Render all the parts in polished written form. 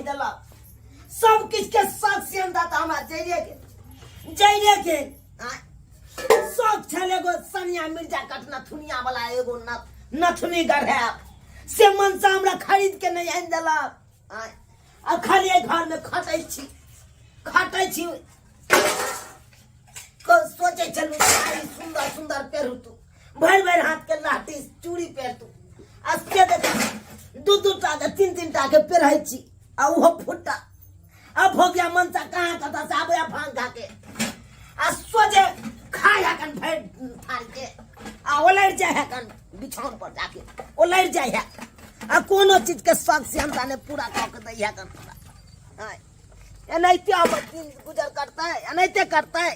देला सब किछ के साथ से हम दाता हमरा जइरे के सब छले गो सनिया मिर्जा कटना थुनिया वाला एगो नथुनी गढ़े से मन से हमरा खरीद के नहीं आन देला आ खाली घर में खटै छी को सोचे चलू सुंदर सुंदर पेरू तू भर हाथ के लाठी चूड़ी पेर तू अस्के देख दू टा के तीन टा के पेरहै छी आ उहो फुटा अब हो गया मन सा कहां कता से आबे भांग खा के आ सोचे खाया कन भर फाड़ के आ ओलर जाय है कन बिछौन पर जाके ओलर जाय है आ कोनो चीज के शौक से हमरा ने पूरा क के दै है कन पूरा एनाइते अब दिन गुजर करता है एनाइते करता है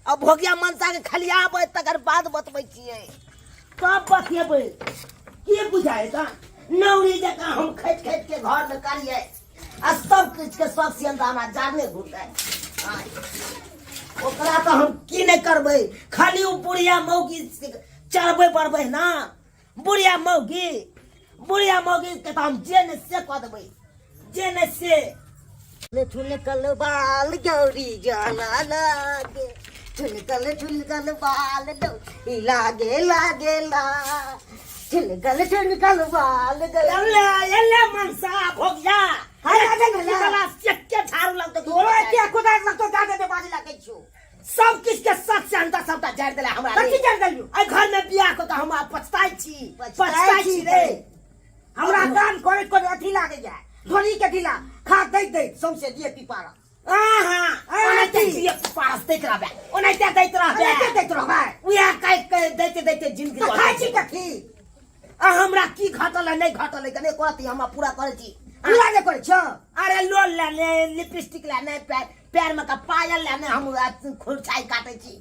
अब हो गया मनसा के खाली आबे तकर बाद बतबै छियै कब बतियेबै के बुझाएगा नौरी जका हम खैट के घर में करिए आ सब कुछ के सब से हमरा जाने घुटे ओकरा तो हम की नहीं करबै खाली उ बुढ़िया मौगी चढ़बै पड़बै ना बुढ़िया मौगी के तो हम जे ने से कह देबै जे ने से ठुलकल बाल गौरी जाना लागे ठुलकल बाल गौरी लागे ला ठुलकल बाल गौरी मनसा भोगिया झाड़ू लगते सब किछ के सच से अंदर सबटा जाड़ देला हमरा ए घर में बियाह को तो हम पछताई छी रे हमरा काम करे को अथी लागे जाय धोनी के ढीला खा दे सौंसे दिए पिपारा ओनाइते देख रहबे उया देते जिंदगी खाइ छी कथी हमरा की घटल है नहीं घटल है कने कहती हम पूरा करे छी पूरा नहीं करे छ अरे लोल लेने लिपस्टिक लेने पैर में का पायल लेने हम खुरचाई काटे छी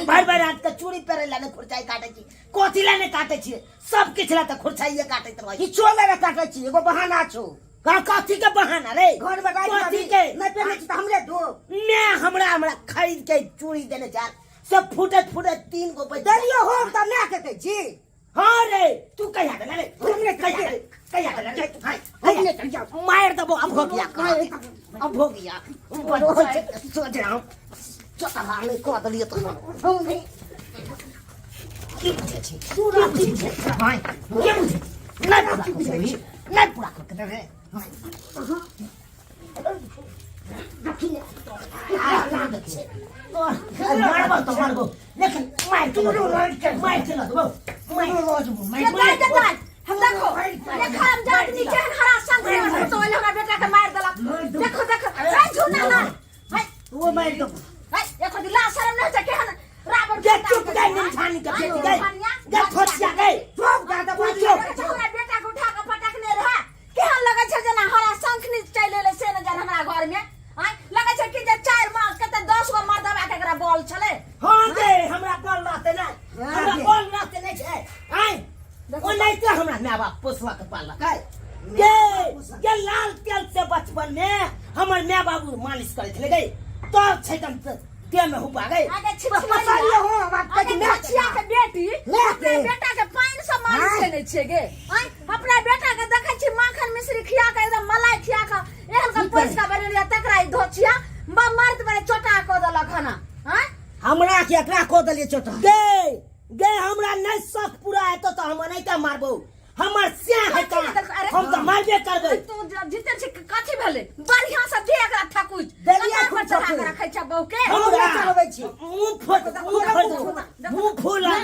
भर रात के चूड़ी पेरे लेने खुरचाई काटे छी कोथी लेने काटे छी सब किछ ले त खुरचाई काटत रही किछो लेने काटे छी एगो बहाना छौ कथी के बहाना रे घर में कथी के नहीं पेने छी त हमरे दो मैं हमरा खरीद के चूड़ी देने जा सब फूटे 3 गो दलियो हो त मैं कहते छी हां रे तू कहिया दे रे हमने कहिया दे तू खाई हमने कहिया मार दबो अब हो गया सोच रहा हूं चोटा मारने को दलियो तो हम नहीं की बुझे छी पूरा बुझे भाई ये बुझे नहीं पूरा कर दे रे मारबो लेकिन मार के हम देखो देखो हम जात नीचे हरा संग तो हमरा बेटा के मार देला देखो झूना ना वो मार दो देखो दिला शर्म नहीं के हन रावण के चुप गई नहीं खानी के बेटी गई जा खोसिया गई खूब ज्यादा बोलियो हमरा बेटा को उठा के पटकने रहा केहन लगे छै जना हरा शंख नी चले ले से न जन हमरा घर में लगे छै कि जे 4 मास कते 10 गो मर्दवा के एकरा बॉल चले हां दे हमरा बॉल रहते ना हमरा बॉल रहते नहीं छै ओ नहीं तो हमरा माय बाप पोसवा के पालक है ये लाल तेल से बचपन में हमर माय बाबू मालिश करे थे गई तो छैतन ते में हुपा गई आगे छिछलियो हो बात के छिया के बेटी अपने बेटा के पानी से मालिश नहीं छे गे अपना बेटा के देखे छी माखन मिश्री खिया के एकदम मलाई खिया के एहन का पैस का बने तकराई धोचिया मर्द बड़े छोटा को देला खाना हमरा के एकरा को देलिए छोटा गे हमरा नहीं शौक पूरा है तो हम नहीं त मारबो हमर से है का हम तो मारबे करबे तू जीते छी कथि भेले बढ़िया से दे एकरा ठकुच देलिया पर चढ़ा के रखै छ बहू के हमरा चढ़बै छी मुंह फूला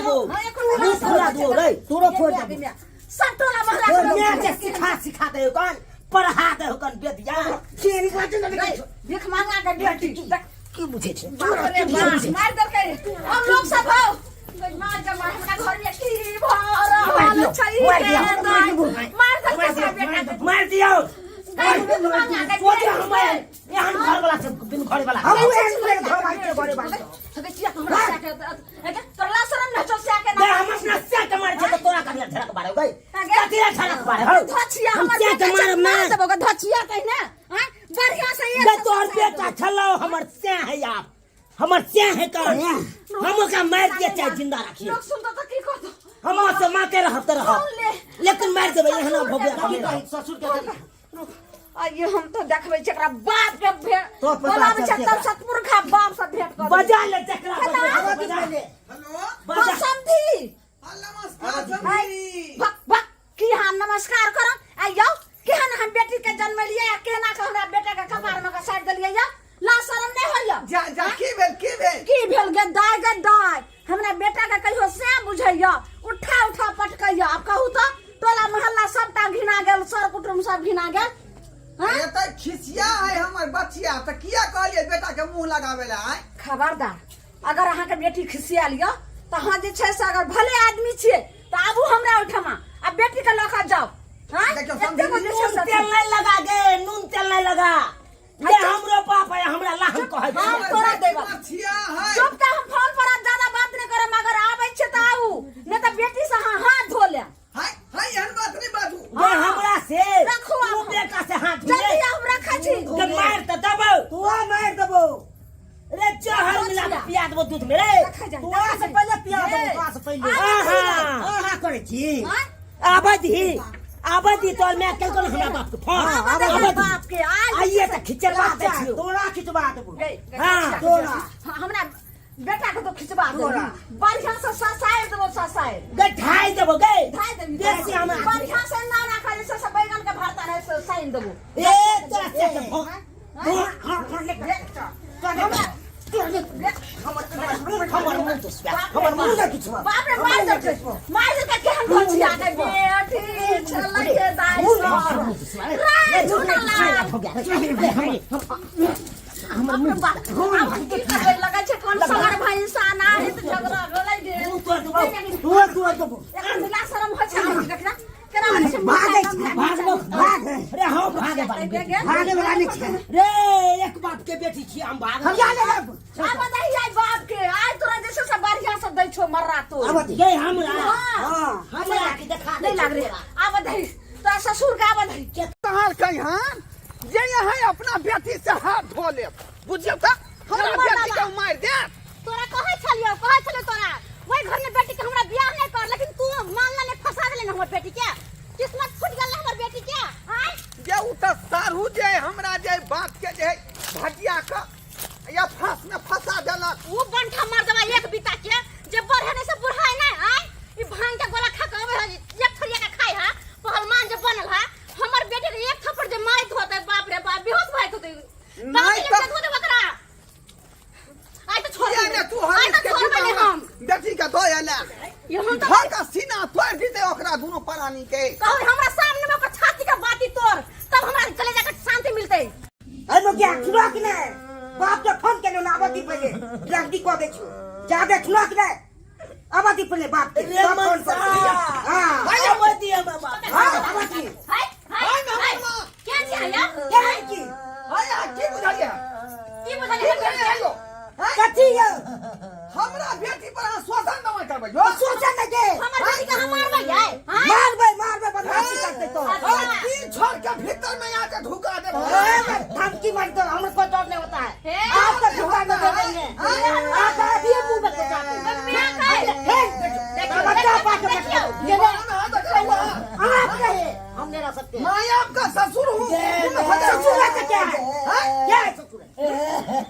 दो रे तोरो फोड़ दे सटोला महला के सिखा दे कौन पढ़ा दे कौन बेदिया खेरी देख मांगा के बेटी की बुझे छै मार दे के हम लोग सब हो मार जमा हमरा घर में की भर मार दियो यहाँ घर वाला से बिन घरे वाला हम घर वाला सके चिया हमरा से के तोला शरम न छ से के ना हम अपना से के मार छ तो तोरा कनिया झड़क बारे गई कतिया झड़क बारे हो धचिया हमर से मार देबो के धचिया कहिना बढ़िया से ये तोर बेटा छलो हमर से है यार हमर से है का हम का मार दिया चाहे जिंदा रखिए लोग सुन तो की कहतो हम से मां के रहत रह लेकिन मार देबे यहाँ भोगे ससुर के ये हम तो देखबै छकरा बाप के भेट तो पता बोलाबै चल छ जेकरा। तब सतपुरखा बाप से भेट कर बजा ले चकरा हेलो? बजा ले हेलो बजा समधी नमस्कार समधी भक भक की हां नमस्कार करम आइयो केहन हम बेटी के जन्म लिए केना के हमरा बेटा के कपार में का साइड देलिए या ला शरम नहीं होइया जा की भेल की भेल गे दाय हमरा बेटा के कहियो से बुझैया उठा उठा पटकैया अब कहू तो टोला मोहल्ला सबटा घिना गेल सर कुटुम सब घिना गेल हां ये तो खिसिया है हमर बचिया त किया कहलिए बेटा के मुंह लगावे ला आय खबरदार अगर अहाँ के बेटी खिसिया लियो तो हाँ जे छै से अगर भले आदमी छिए तो आबू हमरा ओठमा अब बेटी के लखा जाओ हां देखियो, एते गो जे छै नून से तेल नहीं लगा गे नून तेल नहीं लगा ये हमरो बाप है हमरा लाहन कहे हाँ, छै। तोरा देबा। बचिया है चुप का हम फोन पर अब ज्यादा बात नहीं करम अगर आबै छै त आऊ नहीं तो बेटी से हाँ हाथ धो ले हाय हाय एहन बात नहीं बाजू ये हमरा से रखो तू आप। बेटा से हाथ जल्दी मिले हम रखै छी तो मार त दबो तू मार दबो रे जहर मिला के पिया देबो दूध में रे रखा जाए, तू रखा से जाए। पहले पिया ए, देबो तू से पहले आहा, आहा करे छी हाँ? आबादी तोर मैं कल कोन हमरा बाप के फोन आबादी बाप के आइए त खिचड़वा दे छी तोरा खिचवा देबो हाँ, तोरा। हमरा बेटा के तो खिचवा दो बढ़िया से ससाए देबो ससाए गे ढाई देबो गे धाय देबी देसी हमरा बढ़िया से ना ना करे से बैगन के भरता है से साइन देबो ए तोरा से भोग हमर मुंह तो स्वा हमर मुंह ना खिचवा बाप रे मार दे के केहन भोजी आ गई बेटी छलै के दाई रे झूठा ला हमर मुंह की करे लगा छै कोन सगर भाई इंसान आ है तो झगड़ा होलै गे तू देबो एक मिला शरम हो छै देखना केना लगे छै भाग रे हम भागे भागे वाला नहीं छै रे एक बाप के बेटी छी हम भाग हम जा लेब अब दही आई बाप के आज तोरा जैसे से बढ़िया से दै छो मर्रा तो अब ये हमरा हां हमरा के देखा नहीं लग रे अब दही तो ससुर का अब दही के कहां कहीं हां जे यहाँ अपना बेटी से हाथ धो ले बुझियो त हमरा हमर बेटी के बाबा। मार दे तोरा कहै छलियो तोरा ओइ घर में बेटी के हमरा बियाह नहीं कर लेकिन तू मानला ने फंसा देले हमर बेटी के किस्मत फूट गेल हमर बेटी के आय जे उ त सारू जे हमरा जे बाप के जे भजिया का या फांस में फंसा देलक वो बंठा मार देबा एक बीता के जे बढ़े से बुढ़ाई नहीं आय ई भांग के गोला खा के आवे है एक थरिया के खाई है पहलवान जे बनल है हमर बेटी के एक थप्पड़ जे मारत होते बाप रे बाप बेहोश भाई होते नहीं तो तो- धो दे बकरा आई तो छोड़ ये दे ने तू आई हरिस तो के छोड़ दे जीवन हम में बेटी के धोया ले ये हम तो धर का सीना तोड़ दीते ओकरा दोनों प्राणी के कहू हमरा सामने में ओकर छाती का बाती तोड़ तब हमरा चले जाकर शांति मिलते अरे लो क्या सुनो कि नहीं बाप के फोन के ना आबादी पहले जल्दी को दे छु जा दे सुनो कि नहीं आबादी पहले बाप के रे सब फोन पर मनसा हां आबादी हम बाप हां आबादी हाय हाय हाय क्या चाहिए या क्या है की आया की बुझाइया की बता की बुझाइयो कथी है हमरा बेटी पर अहाँ शोषण न करबै जो सोचा न के हमर बेटी के हम मारबै है हां मारबे बदमाशी करते तो और तीन छोड़ के भीतर में आके ढुका दे ए, धमकी मत दो हमको कोई डर नहीं होता है हे, आपका ढुका न दे देंगे आप दिए मुंह में के जाते बच्चा पाके देखियो ये ले कौन है देखो आप कहे हम नहीं रह सकते मैं आपका ससुर हूँ ससुर है तो क्या है क्या है ससुर है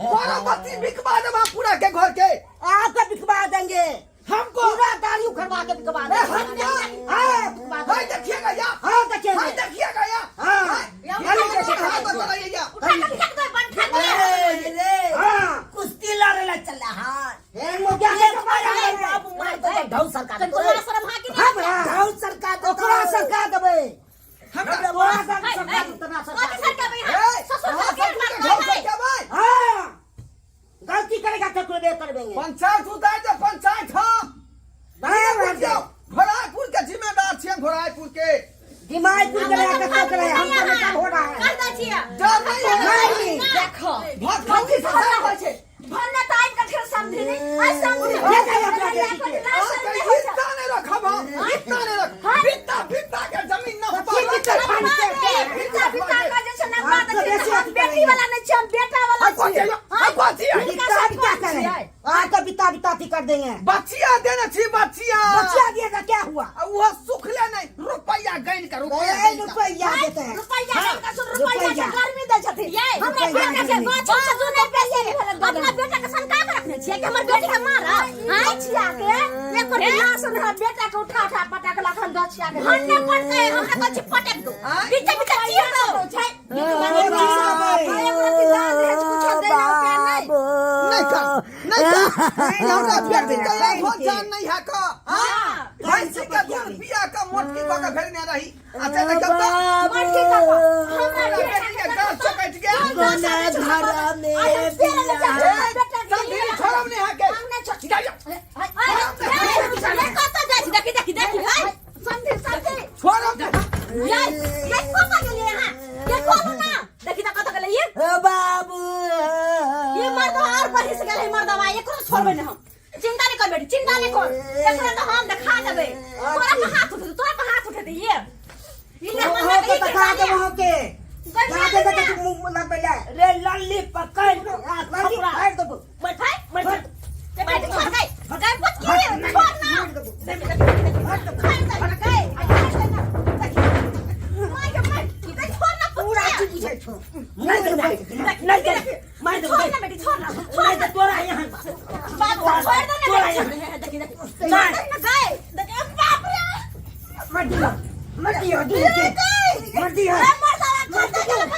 बारामती बिकवा देवा पूरा के घर के आपको बिकवा देंगे हमको पूरा गाड़ी उखड़वा के बिकवा देंगे हाँ भाई देखिएगा या हाँ देखिए भाई देखिएगा या हाँ उठा के फेंक दे बंद कर दे रे हाँ कुश्ती लड़े ला चला हां ए मोगिया के बाबू मार दे ढौ सरकार तन तोरा शर्म हा कि हम ढौ सरकार ओकरा सरकार देबे हमरा ओकरा सरकार उतना कथि सरकार सर के भाई ससुर का के मार दे हाँ गलती करेगा तो कोई कर देंगे पंचायत उतार दे पंचायत हम घोड़ापुर के जिम्मेदार छियै घोड़ापुर के दिमाग पूरी करेगा तो क्या करेगा हम तो काम हो रहा है कर दै छियै डर नहीं है देखो भात कथि खाती फसा होइ छै भन्ने त आइ कठिर समझी नहीं आई समझी ये क्या ये अपना बेटी के? इतना नहीं रखब हम इतना नहीं रख बित्ता बित्ता के जमीन न बित्ता पाओ बिता बिता का जैसे ना बात है बेटी वाला नहीं छै बेटा वाला छै बिता बिता करें आज तो बिता बिताती कर देंगे बचिया देने छी बचिया बच्चा दिएगा क्या हुआ वो सुख ले नहीं रुपया गैन का रुपया ए, रुपया देते हैं रुपया हाँ, का सुन रुपया रुपया। से गर्मी दे छथि ये हमरा बेटा के गोछ से जुने पैसे अपना बेटा के संका के रखने छिए कि हमर बेटी के मारा हां छिया के एक पर ना सुन हमरा बेटा के उठा उठा पटक लाखन दछिया के हन्ने पड़ते हमरा कछ पटक दो बीच बीच चीर दो छै नहीं हमरा बेटी का एक हो जान नहीं है का हां भैंसी का दूध पिया का मोटकी को का भेजने रही अच्छा नहीं करता मोटकी का हमरा बेटी का गाल चकट गया कोने घर में संधि छोड़ो नहीं है के हमने छिटा ये कत जाय देखी संधि छोड़ो ये कोता के लिए हां ये खोलो ना देखी त कत के लिए बाबू ये मर्द और बहिस गेले मर्दवा एकरो छोड़बे न हम चिंता नहीं कर बेटी चिंता नहीं कर एकरो तो हम दिखा देबे तोरा पे हाथ उठे दे ये ले वहाँ मन के नहीं बता दे वहाँ के जाके बता तू मुंह ना पहले रे लल्ली पकड़ लगी फाड़ दो बैठ छोड़ गई पछ की छोड़ ना पूरा चीज पूछे छो नहीं दे मार दे छोड़ ना बेटी छोड़ ना नहीं दे तोरा यहाँ बात छोड़ दे तोरा ना यहाँ देखी छोड़ ना गए देख बाप रे मत दियो मत दियो ए मर्दा छोड़ दे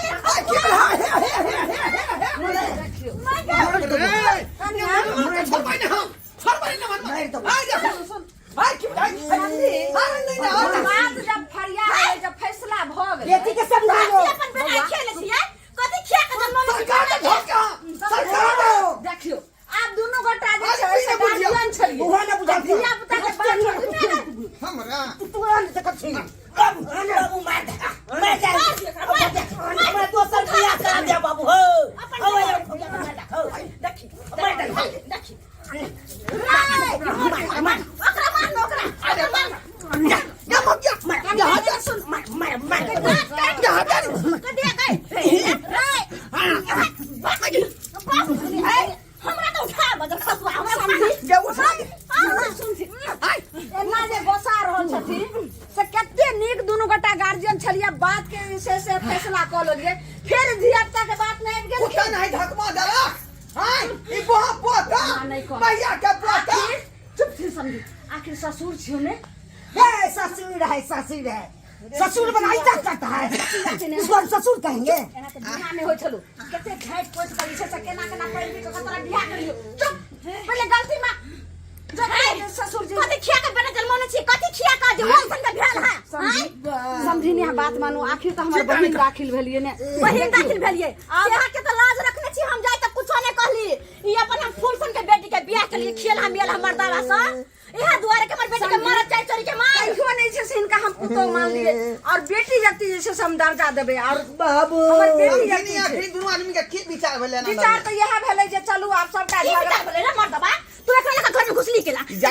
बात जब फरिया जब फैसला भ गेल बेटी के समझा लो अपन बना खेले छियै कथि खिया के जन्म देखियो आप दोनों गोटा जे छै से गार्जियन छलिए बुआ ने बुझा धिया पुता के बात हमरा तुरंत से कछी बाबू मार दे मैं दोसर बियाह करा दे बाबू हो देखी देखी ओकरा मार ओकरा क्या मत क्या यहाँ सुन मार कदिया गए हमरा तो उठा बजर खसवा हमरा समझी एना जे बसा रहल छथिन से कते नीक दुनू गोटा गार्जियन छलिए बात के विषय से फैसला क लेलिए फिर धिया पुता के बात नहीं आबि गेल कुत्ता नहीं धकमा दला हां ई बोहा पोता भैया के पोता चुप थी समझी आखिर ससुर छियो ने हे ससुर है ससुर बना इज्जत करता है इसको हम ससुर कहेंगे एना त बियाह में होय छलो कते घाट पोछ करी से केना केना पढ़ के कतरा बियाह करियो चुप पहले गलती में जो ससुर जी कथि खिया के बने जन्मने छी कथि खिया का जे वो सन के भेल है समझी नहीं बात मानो आखिर त हमर बहिन दाखिल भेलिए ने बहिन दाखिल भेलिए आधा के त लाज रखने छी हम जाय त कुछो नहीं कहली ई अपन हम फूल सन के बेटी के बियाह के लिए खेल हम मेल हमर दावा सा यह दुआरे के हमर बेटी के मारत चाय चोरी के मार क्यों नहीं छै से इनका हम पुतो मान लिए और बेटी जति जैसे हम दर्जा देबे और बाबू हमर बेटी नहीं आखिर दोनों आदमी के की विचार भेले ना विचार तो यह भेले जे चलू आप सबटा झगड़ा भेले ना मर दबा तू एकरा लगा घर में घुसली केला जा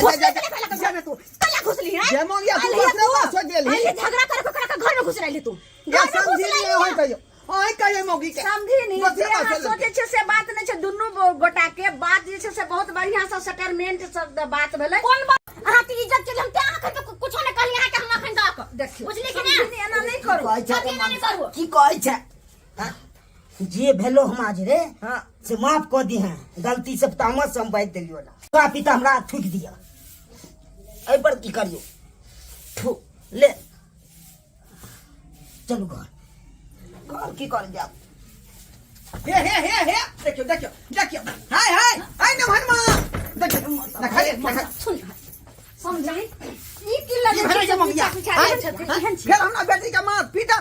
तू कला घुसली है जे मंगिया तू अपने पास हो गेली अरे झगड़ा करे के घर में घुस रहली तू या समझी नहीं होय कहियो ओय कहियो मौगी के समझी नहीं जे हां सोचे छे से बात नहीं छे दुनु गोटा के बात जे छे से बहुत बढ़िया से सेटलमेंट सब बात भेले कोन बात अहाँ की इज्जत के हम त्या के कुछ नहीं कहली है कि हम अखन तक देखियो बुझली कि नहीं एना नहीं करू की कहै छै जे भेलो हम आज रे से माफ कर दी हैं गलती से तामस से हम बात दिलियो ना का पिता हमरा थूक दिया एहि पर की करियो थू ले चलू घर की कर जाओ हे देखियो हाय न हनुमान देखियो सुन समझी ई की लगे भेलै जे मंगिया फिर हमरा बेटी के मार पीटा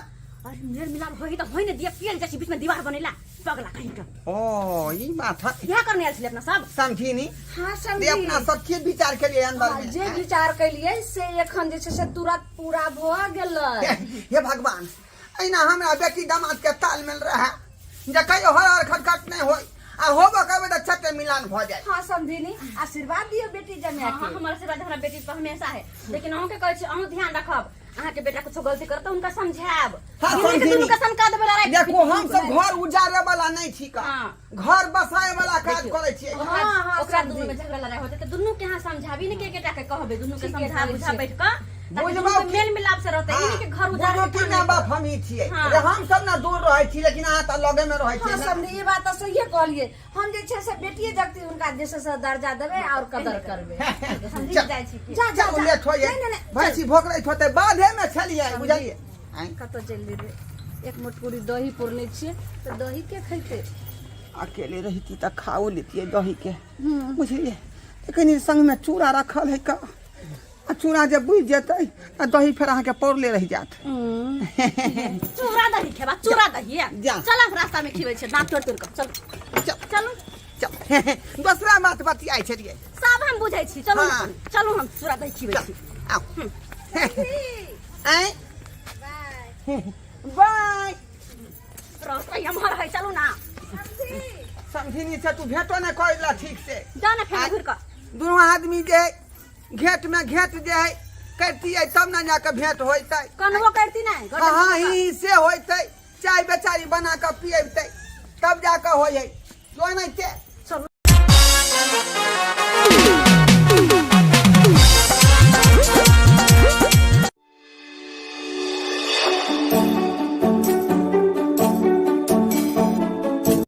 अरे मेर मिलाप होई त होई ने दिया पियल जैसी बीच में दीवार बनेला पगला कहीं का ओ ई बात है क्या करने आयल छले अपना सब समझी नहीं हां दे समझी अपना सब के विचार के लिए अंदर में जे विचार कैलिए से एखन जे से तुरंत पूरा भ गेलै हे भगवान एना हमरा बेटी दामाद के तालमेल रहा जे कहियो हर खटखट नहीं होई आ होबो कहबे त छटे मिलान भ जाय हां समझी नहीं आशीर्वाद दियो बेटी जमे के हां हमर आशीर्वाद हमरा बेटी पर हमेशा है लेकिन अहू के कहै छी अहू ध्यान रखब अहाँ के बेटा कुछ गलती करत उनका समझाब दुनू के संका देबे लड़ाई देखो हम सब घर उजारे वाला नहीं छी का घर बसाए वाला काज करे छी हां ओकरा दुनू में झगड़ा लड़ाई होते त दुनू के हां समझाबी ने के केटा के कहबे दुनू के समझा बुझा बैठ क ताकि बुझबो दुनू के कि- मेल मिलाप से रहते इन्हीं के घर उजाड़ बुझो के कि काम माँ नहीं बाप करते। हम ही छियै हाँ। अरे हम सब ना दूर रहै छी लेकिन अहाँ तऽ लगे में रहै हाँ, छी समझी ये बात तो सही कहलिए हम जे छै से बेटिए जगती उनका जैसे से दर्जा देबे और कदर करबे समझी जाइ छी कि। जा जा चल लेट होइए नहीं नहीं भैंसी भोकरैत होतै बाधे में छलियै बुझलियै आँय? कतो चल जेबे एक मुठपुरी दही पुरने छिए तो दही के खैते अकेले रहती तऽ खाओ लेतियै दही के बुझलियै लेकिन संग में चूड़ा रखल है का आ चूड़ा जब बुझ जेतै आ दही फेर अहाँके पौरले रहि जात चूड़ा दही खेबा चूड़ा दही जा। चल रास्ता में खिबै छै दांत तोड़ के चल चल चलू चल दोसरा बात बतियाइ छलियै सब हम बुझै छी चलू हाँ। चलू हम चूड़ा दही खिबै छी आओ आँय बाय रास्ता हमर है चलू ना समझिनी से तू भेटो नहीं करेला ठीक से जा ना फेर घुर के दोनों आदमी जे घेट में घेट जे है करतियै तब ना जाके भेंट होइतै कनबो करती नहीं हाँ ही से होइतै चाय बेचारी बना के पियेतै तब जाके होय है जो नहीं के